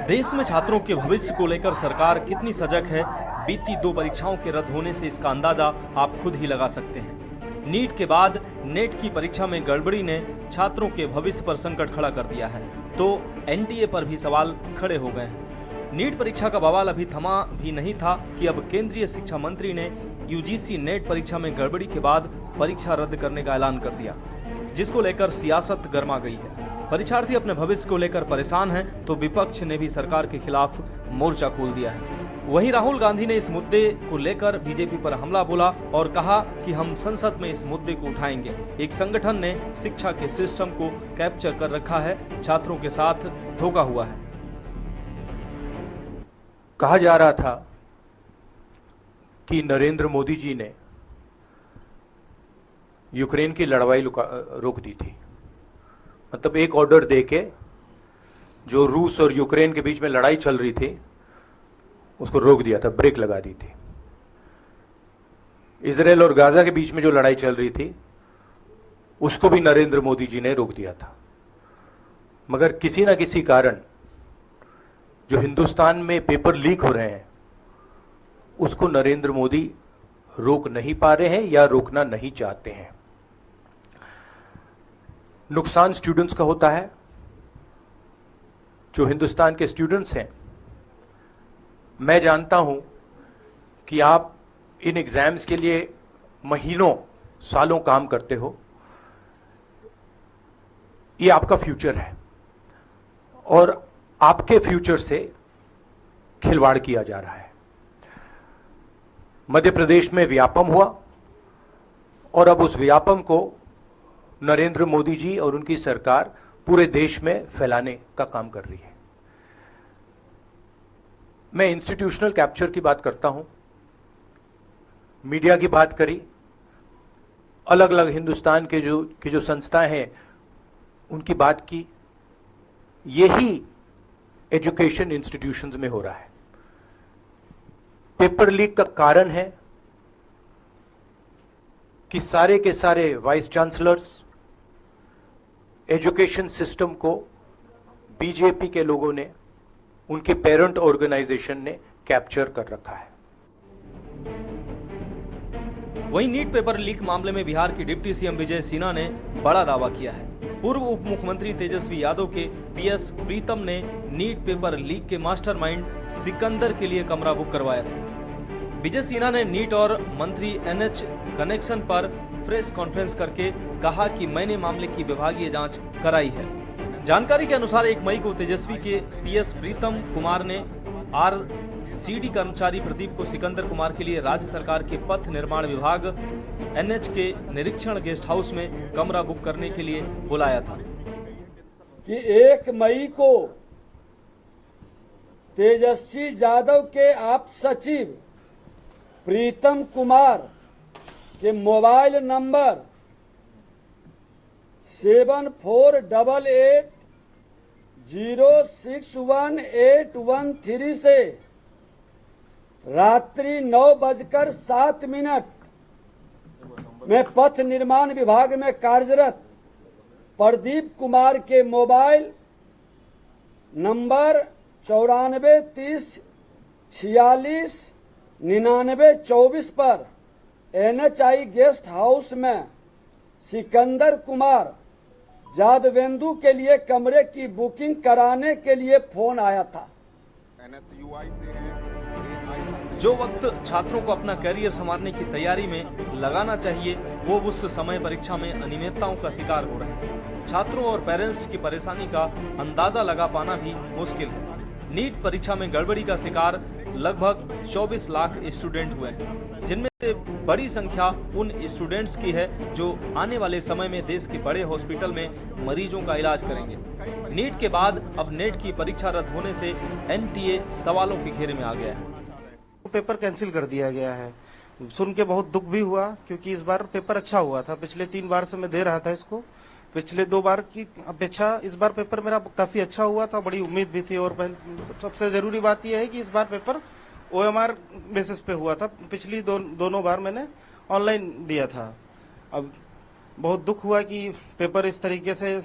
देश में छात्रों के भविष्य को लेकर सरकार कितनी सजग है, बीती 2 परीक्षाओं के रद्द होने से इसका अंदाजा आप खुद ही लगा सकते हैं। नीट के बाद नेट की परीक्षा में गड़बड़ी ने छात्रों के भविष्य पर संकट खड़ा कर दिया है, तो एनटीए पर भी सवाल खड़े हो गए हैं। नीट परीक्षा का बवाल अभी थमा भी नहीं था कि अब केंद्रीय शिक्षा मंत्री ने यूजीसी नेट परीक्षा में गड़बड़ी के बाद परीक्षा रद्द करने का ऐलान कर दिया, जिसको लेकर सियासत गर्मा गई है। परीक्षार्थी अपने भविष्य को लेकर परेशान हैं, तो विपक्ष ने भी सरकार के खिलाफ मोर्चा खोल दिया है। वहीं राहुल गांधी ने इस मुद्दे को लेकर बीजेपी पर हमला बोला और कहा कि हम संसद में इस मुद्दे को उठाएंगे। एक संगठन ने शिक्षा के सिस्टम को कैप्चर कर रखा है, छात्रों के साथ धोखा हुआ है। कहा जा रहा था कि नरेंद्र मोदी जी ने यूक्रेन की लड़ाई रोक दी थी। मतलब एक ऑर्डर देके जो रूस और यूक्रेन के बीच में लड़ाई चल रही थी उसको रोक दिया था, ब्रेक लगा दी थी। इजराइल और गाजा के बीच में जो लड़ाई चल रही थी उसको भी नरेंद्र मोदी जी ने रोक दिया था। मगर किसी ना किसी कारण जो हिंदुस्तान में पेपर लीक हो रहे हैं उसको नरेंद्र मोदी रोक नहीं पा रहे हैं या रोकना नहीं चाहते हैं। नुकसान स्टूडेंट्स का होता है। जो हिंदुस्तान के स्टूडेंट्स हैं, मैं जानता हूं कि आप इन एग्जाम्स के लिए महीनों सालों काम करते हो। ये आपका फ्यूचर है और आपके फ्यूचर से खिलवाड़ किया जा रहा है। मध्य प्रदेश में व्यापम हुआ और अब उस व्यापम को नरेंद्र मोदी जी और उनकी सरकार पूरे देश में फैलाने का काम कर रही है। मैं इंस्टीट्यूशनल कैप्चर की बात करता हूं, मीडिया की बात करी, अलग अलग हिंदुस्तान के जो संस्थाएं हैं उनकी बात की। यही एजुकेशन इंस्टीट्यूशंस में हो रहा है। पेपर लीक का कारण है कि सारे के सारे वाइस चांसलर्स, एजुकेशन सिस्टम को बीजेपी के लोगों ने, उनके पेरेंट ऑर्गेनाइजेशन ने कैप्चर कर रखा है। वहीं नीट पेपर लीक मामले में बिहार की डिप्टी सीएम विजय सिन्हा ने बड़ा दावा किया है। पूर्व उप मुख्यमंत्री तेजस्वी यादव के पीएस प्रीतम ने नीट पेपर लीक के मास्टरमाइंड सिकंदर के लिए कमरा बुक करवाया था। विजय सिन्हा ने नीट और मंत्री एनएच कनेक्शन पर प्रेस कॉन्फ्रेंस करके कहा कि मैंने मामले की विभागीय जांच कराई है। जानकारी के अनुसार 1 मई को तेजस्वी के पीएस प्रीतम कुमार ने आरसीडी कर्मचारी प्रदीप को सिकंदर कुमार के लिए राज्य सरकार के पथ निर्माण विभाग एनएच के निरीक्षण गेस्ट हाउस में कमरा बुक करने के लिए बुलाया था कि 1 मई को तेजस्वी यादव के आप सचिव प्रीतम कुमार के मोबाइल नंबर 7488061813 से रात्रि 9:07 में पथ निर्माण विभाग में कार्यरत प्रदीप कुमार के मोबाइल नंबर 9430469924 पर एनएचआई गेस्ट हाउस में सिकंदर कुमार जादवेंदु के लिए कमरे की बुकिंग कराने के लिए फोन आया था। जो वक्त छात्रों को अपना करियर संवारने की तैयारी में लगाना चाहिए, वो उस समय परीक्षा में अनियमितताओं का शिकार हो रहे हैं। छात्रों और पेरेंट्स की परेशानी का अंदाजा लगा पाना भी मुश्किल है। नीट परीक्षा में गड़बड़ी का शिकार लगभग 24 लाख स्टूडेंट हुए हैं, जिनमें से बड़ी संख्या उन स्टूडेंट्स की है जो आने वाले समय में देश के बड़े हॉस्पिटल में मरीजों का इलाज करेंगे। नीट के बाद अब नेट की परीक्षा रद्द होने से एनटीए सवालों के घेरे में आ गया है। पेपर कैंसिल कर दिया गया है। सुन के बहुत दुख भी हुआ, क्योंकि इस बार पेपर अच्छा हुआ था। पिछले 3 बार से मैं दे रहा था इसको, पिछले 2 बार की अपेक्षा इस बार पेपर मेरा काफी अच्छा हुआ था। बड़ी उम्मीद भी थी और सबसे जरूरी बात यह है कि इस बार पेपर ओएमआर बेसिस पे हुआ था। पिछली दोनों बार मैंने ऑनलाइन दिया था। अब बहुत दुख हुआ कि पेपर इस तरीके से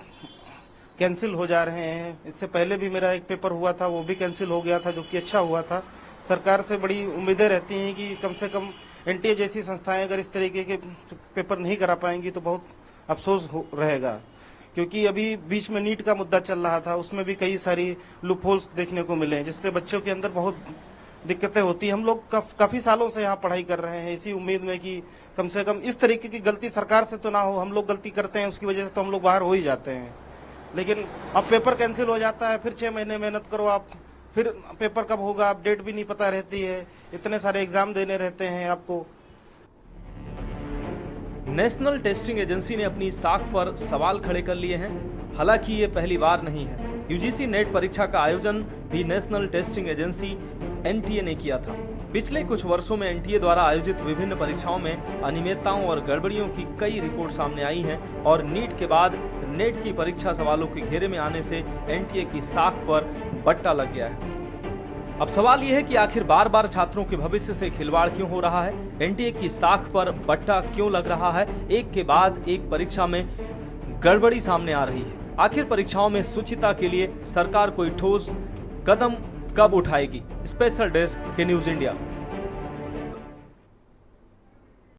कैंसिल हो जा रहे हैं। इससे पहले भी मेरा एक पेपर हुआ था, वो भी कैंसिल हो गया था, जो कि अच्छा हुआ था। सरकार से बड़ी उम्मीदें रहती हैं कि कम से कम एनटीए जैसी संस्थाएं अगर इस तरीके के पेपर नहीं करा पाएंगी तो बहुत अफसोस रहेगा। क्योंकि अभी बीच में नीट का मुद्दा चल रहा था, उसमें भी कई सारी लूपहोल्स देखने को मिले, जिससे बच्चों के अंदर बहुत दिक्कतें होती। हम लोग काफी सालों से यहाँ पढ़ाई कर रहे हैं इसी उम्मीद में कि कम से कम इस तरीके की गलती सरकार से तो ना हो। हम लोग गलती करते हैं, उसकी वजह से तो हम लोग बाहर हो ही जाते हैं। लेकिन अब पेपर कैंसिल हो जाता है, फिर 6 महीने मेहनत करो आप, फिर पेपर कब होगा आप डेट भी नहीं पता रहती है, इतने सारे एग्जाम देने रहते हैं आपको। नेशनल टेस्टिंग एजेंसी ने अपनी साख पर सवाल खड़े कर लिए हैं। हालांकि ये पहली बार नहीं है। यूजीसी नेट परीक्षा का आयोजन भी नेशनल टेस्टिंग एजेंसी एनटीए ने किया था। पिछले कुछ वर्षों में एनटीए द्वारा आयोजित विभिन्न परीक्षाओं में अनियमितताओं और गड़बड़ियों की कई रिपोर्ट सामने आई हैं और नीट के बाद नेट की परीक्षा सवालों के घेरे में आने से एनटीए की साख पर बट्टा लग गया है। अब सवाल यह है कि आखिर बार बार छात्रों के भविष्य से खिलवाड़ क्यों हो रहा है? एनटीए की साख पर बट्टा क्यों लग रहा है? एक के बाद एक परीक्षा में गड़बड़ी सामने आ रही है। आखिर परीक्षाओं में शुचिता के लिए सरकार कोई ठोस कदम कब उठाएगी? स्पेशल डेस्क के न्यूज इंडिया।